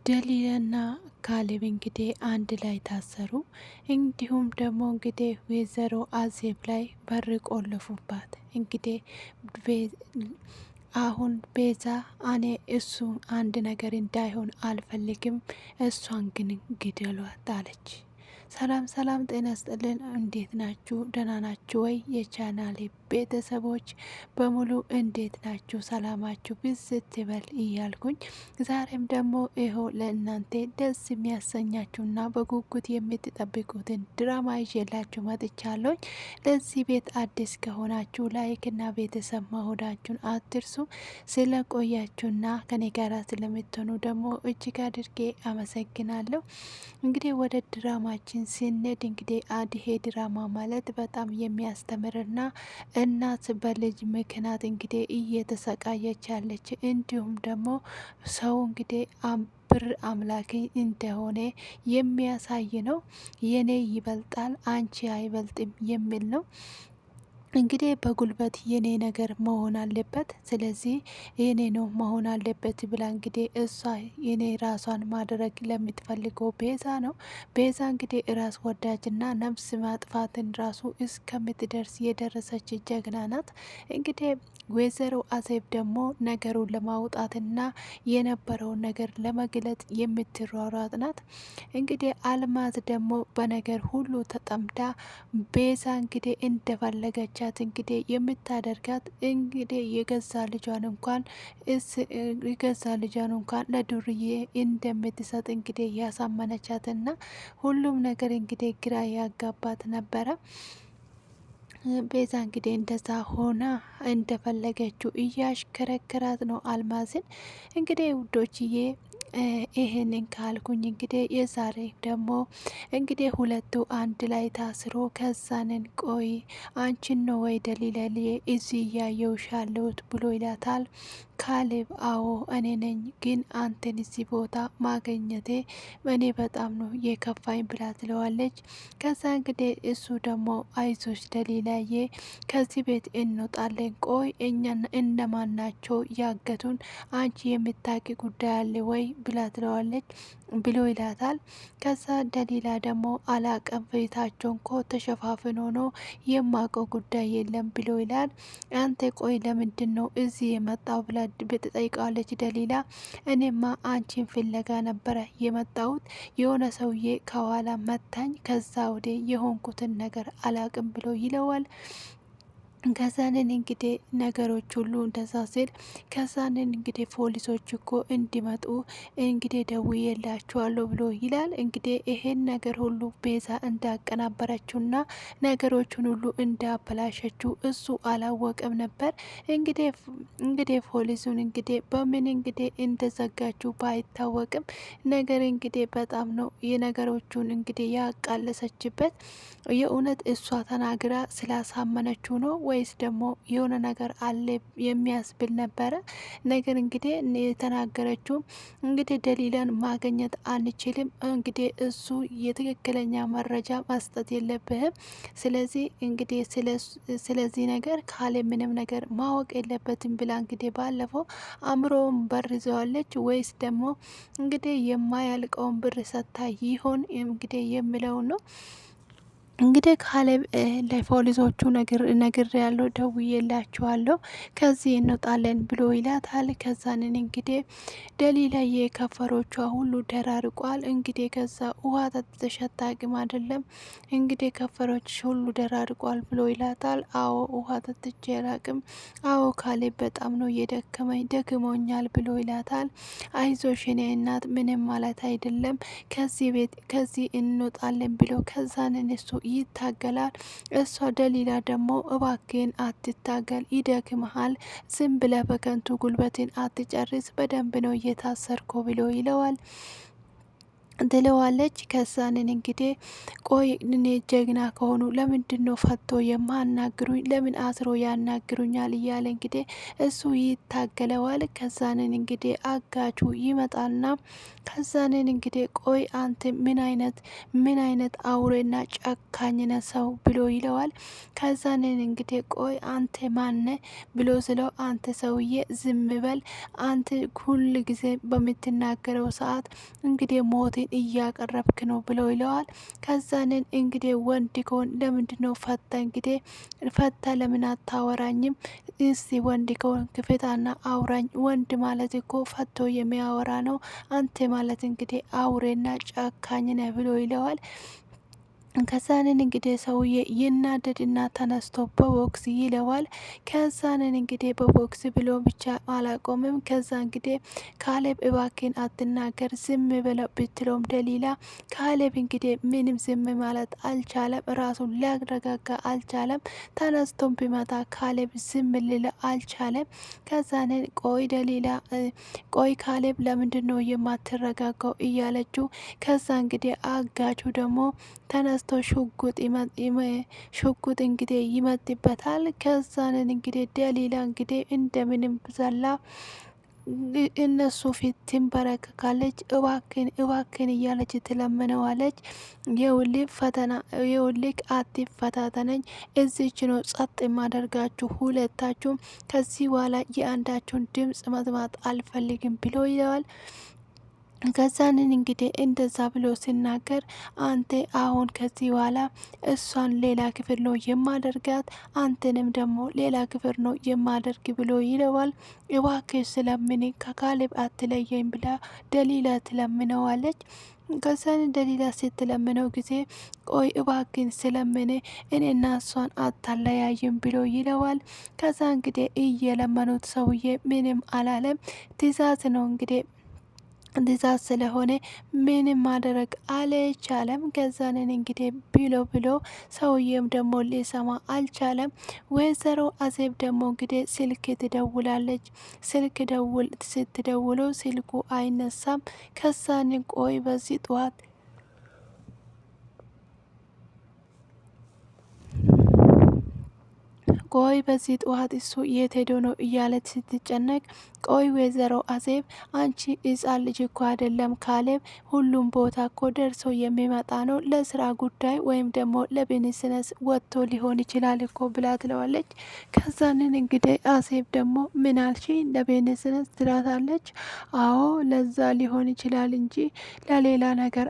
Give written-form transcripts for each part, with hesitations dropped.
ደሊላና ካሌብ እንግዲህ አንድ ላይ ታሰሩ። እንዲሁም ደግሞ እንግዲህ ወይዘሮ አዜብ ላይ በር ቆለፉባት። እንግዲህ አሁን ቤዛ እኔ እሱ አንድ ነገር እንዳይሆን አልፈልግም፣ እሷን ግን ግደሏት አለች። ሰላም ሰላም፣ ጤና ስጥልን። እንዴት ናችሁ? ደህና ናችሁ ወይ? የቻናሌ ቤተሰቦች በሙሉ እንዴት ናችሁ? ሰላማችሁ ብዝት ይበል እያልኩኝ ዛሬም ደግሞ ይኸው ለእናንተ ደስ የሚያሰኛችሁና በጉጉት የምትጠብቁትን ድራማ ይዤላችሁ መጥቻለሁ። ለዚህ ቤት አዲስ ከሆናችሁ ላይክና ቤተሰብ መሆናችሁን አትርሱ። ስለቆያችሁና ከኔ ጋር ስለምትሆኑ ደግሞ እጅግ አድርጌ አመሰግናለሁ። እንግዲህ ወደ ድራማችን ስንሄድ እንግዲህ ይሄ ድራማ ማለት በጣም የሚያስተምርና እናት በልጅ ምክንያት እንግዲህ እየተሰቃየች ያለች እንዲሁም ደግሞ ሰው እንግዲህ ብር አምላኪ እንደሆነ የሚያሳይ ነው። የኔ ይበልጣል አንቺ አይበልጥም የሚል ነው። እንግዲህ በጉልበት የኔ ነገር መሆን አለበት፣ ስለዚህ የኔ ነው መሆን አለበት ብላ እንግዲህ እሷ የኔ ራሷን ማድረግ ለምትፈልገው ቤዛ ነው። ቤዛ እንግዲህ ራስ ወዳጅና ነፍስ ማጥፋትን ራሱ እስከምትደርስ የደረሰች ጀግና ናት። እንግዲህ ወይዘሮ አዜብ ደግሞ ነገሩን ለማውጣትና የነበረውን ነገር ለመግለጥ የምትሯሯጥ ናት። እንግዲህ አልማዝ ደግሞ በነገር ሁሉ ተጠምዳ ቤዛ እንግዲህ እንደፈለገቻት እንግዲህ የምታደርጋት እንግዲህ የገዛ ልጇን እንኳን ለዱርዬ እንደምትሰጥ እንግዲህ ያሳመነቻትና ሁሉም ነገር እንግዲህ ግራ ያጋባት ነበረ። ቤዛ እንግዲህ እንደዛ ሆና እንደፈለገችው እያሽከረከራት ነው አልማዝን። እንግዲህ ውዶችዬ ይሄንን ካልኩኝ እንግዲህ የዛሬ ደግሞ እንግዲህ ሁለቱ አንድ ላይ ታስሮ ከዛንን ቆይ አንቺን ነው ወይ ደሊለሌ እዚህ እያየውሽ ያለሁት ብሎ ይላታል። ካሌብ አዎ እኔ ነኝ፣ ግን አንተን እዚህ ቦታ ማገኘቴ እኔ በጣም ነው የከፋኝ ብላ ትለዋለች። ከዛ እንግዲህ እሱ ደግሞ አይዞች ደሊላዬ ከዚህ ቤት እንወጣለን፣ ቆይ እኛን እነማን ናቸው ያገቱን? አንቺ የምታቂ ጉዳይ አለ ወይ ብላ ትለዋለች ብሎ ይላታል። ከዛ ደሊላ ደግሞ አላቀም ቤታቸውን ኮ ተሸፋፍኖ ነው የማቀው ጉዳይ የለም ብሎ ይላል። አንተ ቆይ ለምንድን ነው እዚህ የመጣው ብላ ብትጠይቃለች ደሊላ። እኔማ አንቺን ፍለጋ ነበረ የመጣሁት፣ የሆነ ሰውዬ ከኋላ መታኝ፣ ከዛ ወደ የሆንኩትን ነገር አላቅም ብሎ ይለዋል። ከዛንን እንግዲህ ነገሮች ሁሉ እንደዛ ሲል ከዛንን እንግዲህ ፖሊሶች እኮ እንዲመጡ እንግዲህ ደውዬላችኋለሁ ብሎ ይላል። እንግዲህ ይሄን ነገር ሁሉ ቤዛ እንዳቀናበረችውና ነገሮችን ሁሉ እንዳበላሸችው እሱ አላወቀም ነበር። እንግዲህ ፖሊሱን እንግዲህ በምን እንግዲህ እንደዘጋችው ባይታወቅም ነገር እንግዲህ በጣም ነው የነገሮቹን እንግዲህ ያቃለሰችበት። የእውነት እሷ ተናግራ ስላሳመነችው ነው ወይስ ደግሞ የሆነ ነገር አለ የሚያስብል ነበረ። ነገር እንግዲህ የተናገረችው እንግዲህ ደሊላን ማግኘት አንችልም፣ እንግዲህ እሱ የትክክለኛ መረጃ መስጠት የለብህም፣ ስለዚህ እንግዲህ ስለዚህ ነገር ካለ ምንም ነገር ማወቅ የለበትም ብላ እንግዲህ ባለፈው አእምሮውን በር ይዘዋለች። ወይስ ደግሞ እንግዲህ የማያልቀውን ብር ሰጥታ ይሆን እንግዲህ የሚለው ነው። እንግዲህ ካሌብ ለፖሊሶቹ ነግር ያለው ደውዬላችኋለሁ ከዚህ እንወጣለን ብሎ ይላታል። ከዛንን እንግዲህ ደሊላ የከፈሮቿ ሁሉ ደራርቋል። እንግዲህ ከዛ ውሃ ጠጥተሽ አታውቂም አይደለም እንግዲህ ከፈሮች ሁሉ ደራርቋል ብሎ ይላታል። አዎ ውሃ ጠጥቼ አላቅም፣ አዎ ካሌብ በጣም ነው የደከመኝ ደክሞኛል ብሎ ይላታል። አይዞሽ የኔ እናት ምንም ማለት አይደለም፣ ከዚህ እንወጣለን ብሎ ከዛንን እሱ ይታገላል። እሷ ደሊላ ደግሞ እባክን አትታገል፣ ይደክመሃል፣ ዝም ብለ በከንቱ ጉልበትን አትጨርስ፣ በደንብ ነው እየታሰርኮ ብሎ ይለዋል። ትለዋለች። ከዛንን እንግዲህ ቆይ እኔ ጀግና ከሆኑ ለምንድን ነው ፈቶ የማናግሩኝ? ለምን አስሮ ያናግሩኛል? እያለ እንግዲህ እሱ ይታገለዋል። ከዛንን እንግዲህ አጋቹ ይመጣና ከዛንን እንግዲህ ቆይ አንተ ምን አይነት አውሬና ጨካኝ ነህ ሰው ብሎ ይለዋል። ከዛንን እንግዲህ ቆይ አንተ ማነ ብሎ ስለው አንተ ሰውዬ ዝም በል አንተ ሁል ጊዜ በምትናገረው ሰዓት እንግዲህ ሞትን እያቀረብክ ነው ብሎ ይለዋል። ከዛንን እንግዲህ ወንድ ከሆን ለምንድን ነው ፈታ እንግዲህ ፈታ ለምን አታወራኝም? እስቲ ወንድ ከሆን ክፍታና አውራኝ። ወንድ ማለት እኮ ፈቶ የሚያወራ ነው። አንተ ማለት እንግዲህ አውሬና ጨካኝ ነህ ብሎ ይለዋል። ከዛንን እንግዲህ ሰውዬ ይናደድና ተነስቶ በቦክስ ይለዋል። ከዛንን እንግዲህ በቦክስ ብሎ ብቻ አላቆምም። ከዛ እንግዲህ ካሌብ እባክን አትናገር ዝም ብለው ብትለውም ደሊላ ካሌብ እንግዲህ ምንም ዝም ማለት አልቻለም። ራሱን ሊያረጋጋ አልቻለም። ተነስቶም ቢመታ ካሌብ ዝም ልል አልቻለም። ከዛንን ቆይ ደሊላ ቆይ ካሌብ ለምንድን ነው የማትረጋጋው እያለችው ከዛ እንግዲህ አጋቹ ደግሞ ተነስቶ ሽጉጥ እንግዲህ ይመጥበታል። ከዛንን እንግዲህ ደሊላ እንግዲህ እንደምንም ዘላ እነሱ ፊት ትንበረከካለች። እባክን እያለች ትለምነዋለች። የውልቅ አትፈታተነኝ፣ እዚች ነው ጸጥ የማደርጋችሁ ሁለታችሁም። ከዚህ በኋላ የአንዳችሁን ድምጽ መስማት አልፈልግም ብሎ ይለዋል። ከዛንን እንግዲህ እንደዛ ብሎ ሲናገር አንተ አሁን ከዚህ በኋላ እሷን ሌላ ክፍል ነው የማደርጋት፣ አንተንም ደግሞ ሌላ ክፍል ነው የማደርግ ብሎ ይለዋል። እባክህ ስለምን ከካሌብ አትለየኝ ብላ ደሊላ ትለምነዋለች። ከዛን ደሊላ ስትለምነው ጊዜ ቆይ እባክን ስለምን እኔና እሷን አታለያይም ብሎ ይለዋል። ከዛ እንግዲህ እየለመኑት ሰውዬ ምንም አላለም። ትዕዛዝ ነው እንግዲህ ትዕዛዝ ስለሆነ ምንም ማድረግ አልቻለም። ከዛንን እንግዲህ ብሎ ሰውዬም ደግሞ ሊሰማ አልቻለም። ወይዘሮ አዜብ ደግሞ እንግዲህ ስልክ ትደውላለች። ስትደውለው ስልኩ አይነሳም። ከዛንን ቆይ በዚህ ጠዋት እሱ የት ሄዶ ነው እያለች ስትጨነቅ ቆይ ወይዘሮ አዜብ አንቺ ሕፃን ልጅ እኮ አይደለም ካሌብ ሁሉም ቦታ እኮ ደርሶ የሚመጣ ነው። ለስራ ጉዳይ ወይም ደግሞ ለቢዝነስ ወጥቶ ሊሆን ይችላል እኮ ብላ ትለዋለች። ከዛንን እንግዲህ አዜብ ደግሞ ምን አልሽ ለቢዝነስ ትላታለች። አዎ ለዛ ሊሆን ይችላል እንጂ ለሌላ ነገር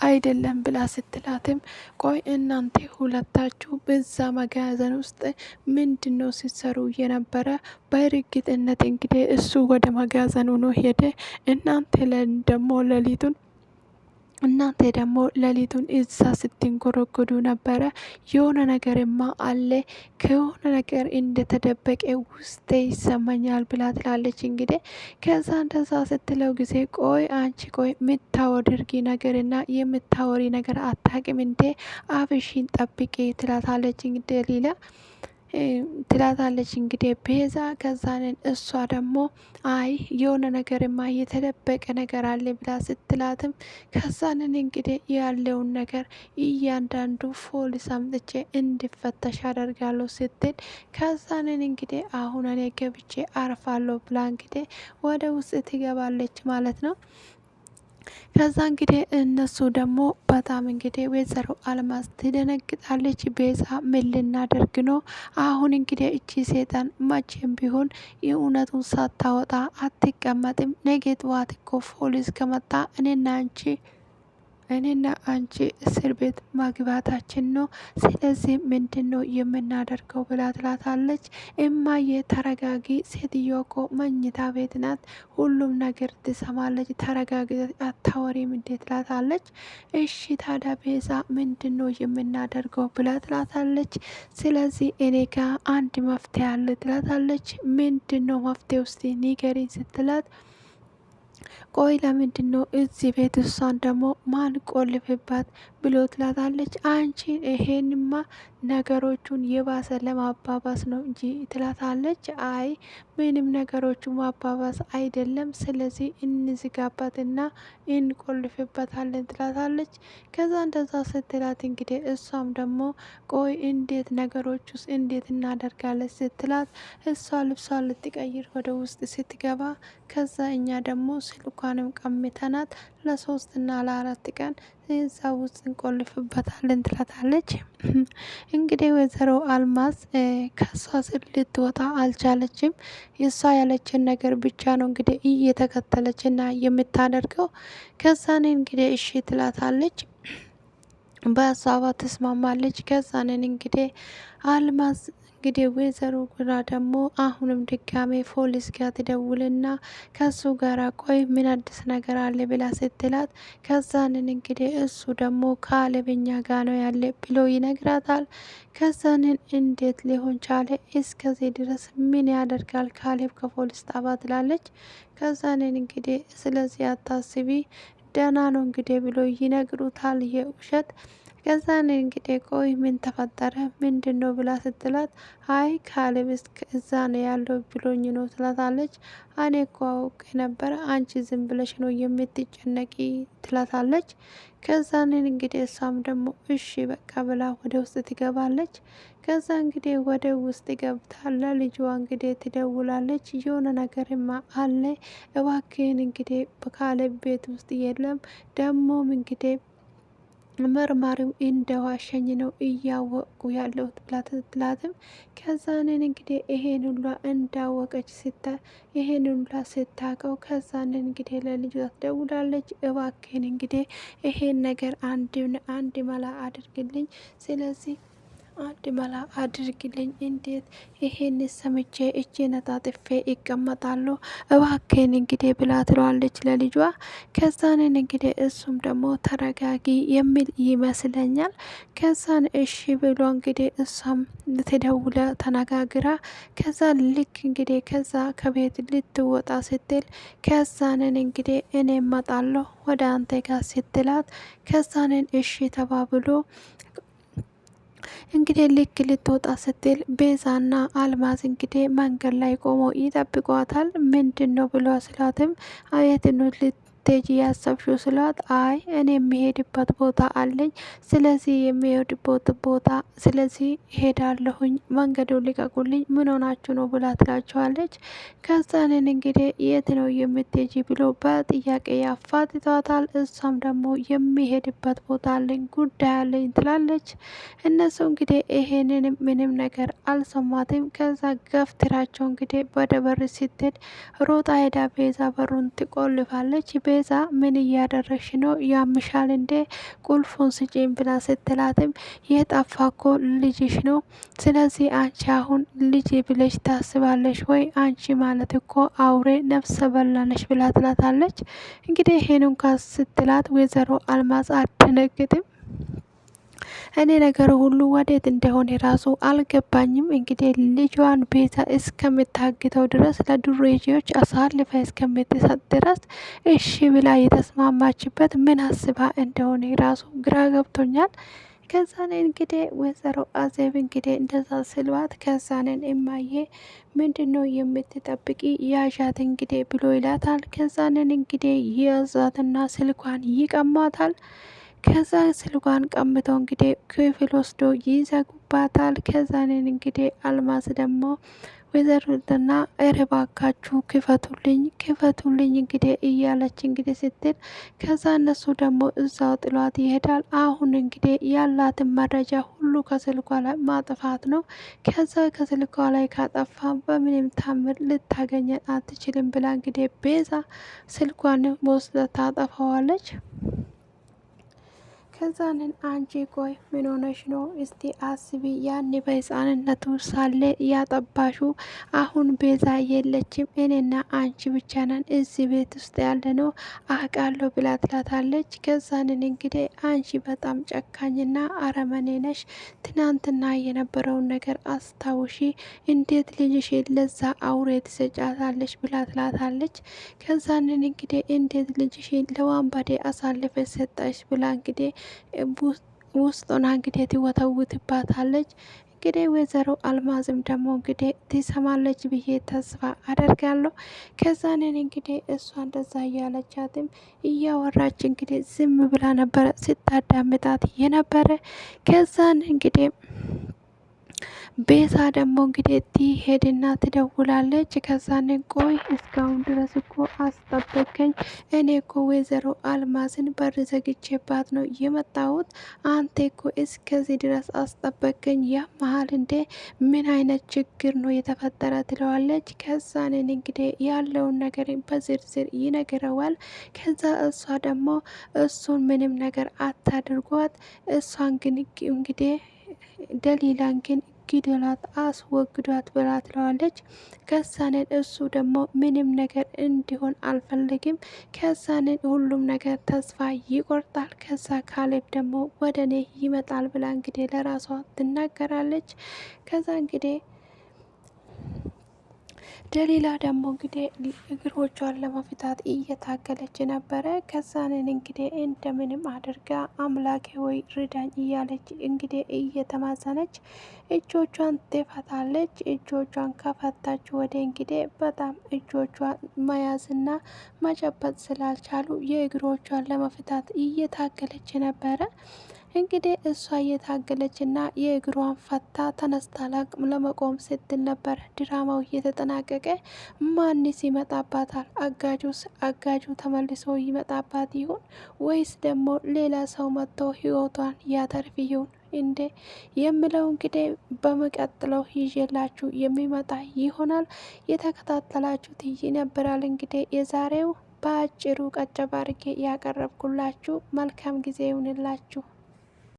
አይደለም ብላ ስትላትም ቆይ እናንተ ሁለታችሁ በዛ መጋዘን ውስጥ ምንድነው ሲሰሩ የነበረ? በእርግጥነት እንግዲህ እሱ ወደ መጋዘኑ ነው ሄደ። እናንተ ደግሞ ሌሊቱን እዛ ስትንጎረጎዱ ነበረ። የሆነ ነገርማ አለ፣ ከሆነ ነገር እንደተደበቀ ውስጤ ይሰማኛል ብላ ትላለች። እንግዲህ ከዛ እንደዛ ስትለው ጊዜ ቆይ አንቺ ቆይ የምታወድርጊ ነገርና የምታወሪ ነገር አታቅም እንዴ? አፍሽን ጠብቂ ትላታለች። እንግዲህ ሌላ ትላታለች እንግዲህ ቤዛ። ከዛንን እሷ ደግሞ አይ የሆነ ነገርማ የተደበቀ ነገር አለ ብላ ስትላትም ከዛንን እንግዲህ ያለውን ነገር እያንዳንዱ ፖሊስ አምጥቼ እንዲፈተሽ አደርጋለሁ ስትል ከዛንን እንግዲህ አሁን እኔ ገብቼ አርፋለሁ ብላ እንግዲህ ወደ ውስጥ ትገባለች ማለት ነው። ከዛ እንግዲህ እነሱ ደግሞ በጣም እንግዲህ ወይዘሮ አልማዝ ትደነግጣለች። ቤዛ ምን ልናደርግ ነው አሁን? እንግዲህ እቺ ሴጣን መቼም ቢሆን የእውነቱን ሳታወጣ አትቀመጥም። ነገ ጠዋት እኮ ፖሊስ ከመጣ እኔና አንቺ እስር ቤት ማግባታችን ነው። ስለዚህ ምንድን ነው የምናደርገው ብላ ትላታለች። እማዬ ተረጋጊ፣ ሴትዮ እኮ መኝታ ቤት ናት፣ ሁሉም ነገር ትሰማለች፣ ተረጋጊ፣ አታወሪም እንዴ ትላታለች። እሺ ታዲያ ቤዛ ምንድን ነው የምናደርገው ብላ ትላታለች። ስለዚህ እኔ ጋ አንድ መፍትሄ አለ ትላታለች። ምንድን ነው መፍትሄ ውስጥ ንገሪኝ ስትላት ቆይ ለምንድን ነው እዚህ ቤት እሷን ደግሞ ማን ቆልፍባት ብሎ ትላታለች። አንቺ ይሄንማ ነገሮቹን የባሰ ለማባባስ ነው እንጂ ትላታለች። አይ ምንም ነገሮቹ ማባባስ አይደለም፣ ስለዚህ እንዝጋባትና እንቆልፍበታለን ትላታለች። ከዛ እንደዛ ስትላት እንግዲህ እሷም ደግሞ ቆይ እንዴት ነገሮች ውስጥ እንዴት እናደርጋለን ስትላት እሷ ልብሷን ልትቀይር ወደ ውስጥ ስትገባ ከዛ እኛ ደግሞ ስልኳንም ቀምተናት ለ3 እና ለ4 ቀን እዛ ውስጥ እንቆልፍበታለን ትላታለች። እንግዲህ ወይዘሮ አልማዝ ከሷ ስር ልትወጣ አልቻለችም። የሷ ያለችን ነገር ብቻ ነው እንግዲህ እየተከተለች እና የምታደርገው። ከዛኔ እንግዲህ እሺ ትላታለች። በሀሳቧ ትስማማለች። ከዛንን እንግዲህ አልማዝ እንግዲህ ወይዘሮ ጉራ ደግሞ አሁንም ድጋሜ ፖሊስ ጋር ትደውልና ከሱ ጋር ቆይ ምን አዲስ ነገር አለ ብላ ስትላት ከዛንን እንግዲህ እሱ ደግሞ ካሌብኛ ጋ ነው ያለ ብሎ ይነግራታል። ከዛንን እንዴት ሊሆን ቻለ? እስከዚህ ድረስ ምን ያደርጋል ካሌብ ከፖሊስ ጣባ ትላለች። ከዛንን እንግዲህ ስለዚህ አታስቢ ደህና ነው እንግዲህ ብሎ ይነግሩታል የውሸት። ከዛን እንግዲህ ቆይ ምን ተፈጠረ ምንድን ነው ብላ ስትላት አይ ካሌብ እዛ ነው ያለው ብሎኝ ነው ትላታለች። እኔ እኮ አውቄ ነበረ አንቺ ዝም ብለሽ ነው የምትጨነቂ ትላታለች። ከዛንን እንግዲህ እሷም ደግሞ እሺ በቃ ብላ ወደ ውስጥ ትገባለች። ከዛ እንግዲህ ወደ ውስጥ ገብታ ለልጇ እንግዲህ ትደውላለች። የሆነ ነገርማ አለ እባክህን እንግዲህ ካሌብ ቤት ውስጥ የለም ደግሞም እንግዲህ መርማሪው እንደዋሸኝ ነው እያወቁ ያለሁት ብላትም ከዛንን እንግዲህ ይሄን ሁላ እንዳወቀች ይሄን ሁላ ስታቀው ከዛንን እንግዲህ ለልጇ ትደውላለች። እባክህን እንግዲህ ይሄን ነገር አንድ መላ አድርግልኝ፣ ስለዚህ አንድ መላ አድርግልኝ፣ እንዴት ይሄን ሰምቼ እጄ ነጣጥፌ ይቀመጣሉ እባክህን እንግዲህ ብላ ትለዋለች ለልጇ። ከዛንን እንግዲህ እሱም ደግሞ ተረጋጊ የሚል ይመስለኛል። ከዛን እሺ ብሎ እንግዲህ እሷም ልትደውለ ተነጋግራ ከዛ ልክ እንግዲህ ከዛ ከቤት ልትወጣ ስትል ከዛንን እንግዲህ እኔ እመጣለሁ ወደ አንተ ጋር ስትላት ከዛንን እሺ ተባብሎ እንግዲህ ልክ ልትወጣ ስትል ቤዛና አልማዝ እንግዲህ መንገድ ላይ ቆሞ ይጠብቋታል። ምንድን ነው ብሎ ስላትም አየትኑ ልትሄጂ ያሰብሽው ስላት አይ እኔ የሚሄድበት ቦታ አለኝ፣ ስለዚህ የሚሄድበት ቦታ ስለዚህ ሄዳለሁኝ፣ መንገዱ ሊቀቁልኝ፣ ምን ሆናችሁ ነው ብላ ትላቸዋለች። ከዛንን እንግዲህ የት ነው የምትሄጂ ብሎ በጥያቄ ያፋጥጧታል። እሷም ደግሞ የሚሄድበት ቦታ አለኝ ጉዳይ አለኝ ትላለች። እነሱ እንግዲህ ይሄንን ምንም ነገር አልሰማትም። ከዛ ገፍትራቸው እንግዲህ ወደ በር ስትሄድ ሮጣ ሄዳ ቤዛ በሩን ትቆልፋለች። ቤዛ ምን እያደረግሽ ነው ያምሻል እንዴ ቁልፉን ስጪኝ ብላ ስትላትም የጠፋ እኮ ልጅሽ ነው፣ ስለዚህ አንቺ አሁን ልጅ ብለሽ ታስባለሽ ወይ? አንቺ ማለት እኮ አውሬ ነፍሰ በላነሽ ብላ ትላታለች። እንግዲህ ይሄንን ስትላት ወይዘሮ አልማዝ አትደነግጥም። እኔ ነገር ሁሉ ወዴት እንደሆነ ራሱ አልገባኝም። እንግዲህ ልጇን ቤዛ እስከምታግተው ድረስ ለዱርዬዎች አሳልፋ እስከምትሰጥ ድረስ እሺ ብላ የተስማማችበት ምን አስባ እንደሆነ ራሱ ግራ ገብቶኛል። ከዛኔ እንግዲህ ወይዘሮ አዜብ እንግዲህ እንደዛ ስልባት ከዛንን እማዬ ምንድን ነው የምትጠብቂ ያዣት እንግዲህ ብሎ ይላታል። ከዛንን እንግዲህ የያዛትና ስልኳን ይቀማታል። ከዛ ስልኳን ቀምተው እንግዲህ ክፍል ወስዶ ይዘጉባታል። ከዛንን እንግዲህ አልማዝ ደግሞ ወይዘሮትና እባካችሁ ክፈቱልኝ ክፈቱልኝ እንግዲህ እያለች እንግዲህ ስትል ከዛ እነሱ ደግሞ እዛው ጥሏት ይሄዳል። አሁን እንግዲህ ያላትን መረጃ ሁሉ ከስልኳ ላይ ማጥፋት ነው። ከዛ ከስልኳ ላይ ካጠፋ በምንም ታምር ልታገኘን አትችልም ብላ እንግዲህ ቤዛ ስልኳን ወስዳ ታጠፋዋለች። ከዛንን አንቺ ቆይ ምን ሆነሽ ነው? እስቲ አስቢ፣ ያኔ በህፃንነቱ ሳለ ያጠባሹ አሁን ቤዛ የለችም፣ እኔና አንቺ ብቻ ነን እዚህ ቤት ውስጥ ያለ ነው አውቃለሁ ብላ ትላታለች። ከዛንን እንግዲህ አንቺ በጣም ጨካኝና አረመኔ ነሽ፣ ትናንትና የነበረውን ነገር አስታውሺ፣ እንዴት ልጅሽ ለዛ አውሬ ትሰጫታለች ብላ ትላታለች። ከዛንን እንግዲህ እንዴት ልጅሽ ለዋንባዴ አሳልፈ ሰጠች ብላ እንግዲህ ውስጡን እንግዲህ ትወተውትባታለች። እንግዲህ ወይዘሮ አልማዝም ደግሞ እንግዲህ ትሰማለች ብዬ ተስፋ አደርጋለሁ። ከዛንን እንግዲህ እሷ እንደዛ እያለቻትም እያወራች እንግዲህ ዝም ብላ ነበረ ስታዳምጣት የነበረ። ከዛን እንግዲህ ቤዛ ደግሞ እንግዲህ ትሄድና ትደውላለች። ከዛን ቆይ እስካሁን ድረስ እኮ አስጠበቀኝ፣ እኔ እኮ ወይዘሮ አልማዝን በር ዘግቼባት ነው የመጣሁት፣ አንተ እኮ እስከዚህ ድረስ አስጠበቀኝ፣ ያመሃል እንዴ? ምን አይነት ችግር ነው የተፈጠረ? ትለዋለች። ከዛንን እንግዲህ ያለውን ነገር በዝርዝር ይነግረዋል። ከዛ እሷ ደግሞ እሱን ምንም ነገር አታድርጓት፣ እሷን ግን እንግዲህ ደሊላን ግን ግደላት፣ አስወግዷት ብላ ትለዋለች። ከዛንን እሱ ደግሞ ምንም ነገር እንዲሆን አልፈልግም። ከዛንን ሁሉም ነገር ተስፋ ይቆርጣል። ከዛ ካሌብ ደግሞ ወደ እኔ ይመጣል ብላ እንግዲህ ለራሷ ትናገራለች። ከዛ እንግዲህ ደሊላ ደግሞ እንግዲህ እግሮቿን ለመፍታት እየታገለች ነበረ። ከዛንን እንግዲህ እንደምንም አድርጋ አምላኬ ወይ ርዳኝ እያለች እንግዲህ እየተማጸነች እጆቿን ትፈታለች። እጆቿን ከፈታች ወደ እንግዲህ በጣም እጆቿን መያዝና መጨበጥ ስላልቻሉ የእግሮቿን ለመፍታት እየታገለች ነበረ። እንግዲህ እሷ እየታገለችና የእግሯን ፈታ ተነስታ ለመቆም ስትል ነበር ድራማው እየተጠናቀቀ። ማንስ ይመጣባታል? አጋጁ ተመልሶ ይመጣባት ይሆን ወይስ ደግሞ ሌላ ሰው መጥቶ ህይወቷን ያተርፍ ይሆን እንዴ የምለው እንግዲህ በመቀጥለው ይዤላችሁ የሚመጣ ይሆናል። የተከታተላችሁት ይነበራል። እንግዲህ የዛሬው በአጭሩ ቀጨ ባርጌ ያቀረብኩላችሁ። መልካም ጊዜ ይሁንላችሁ።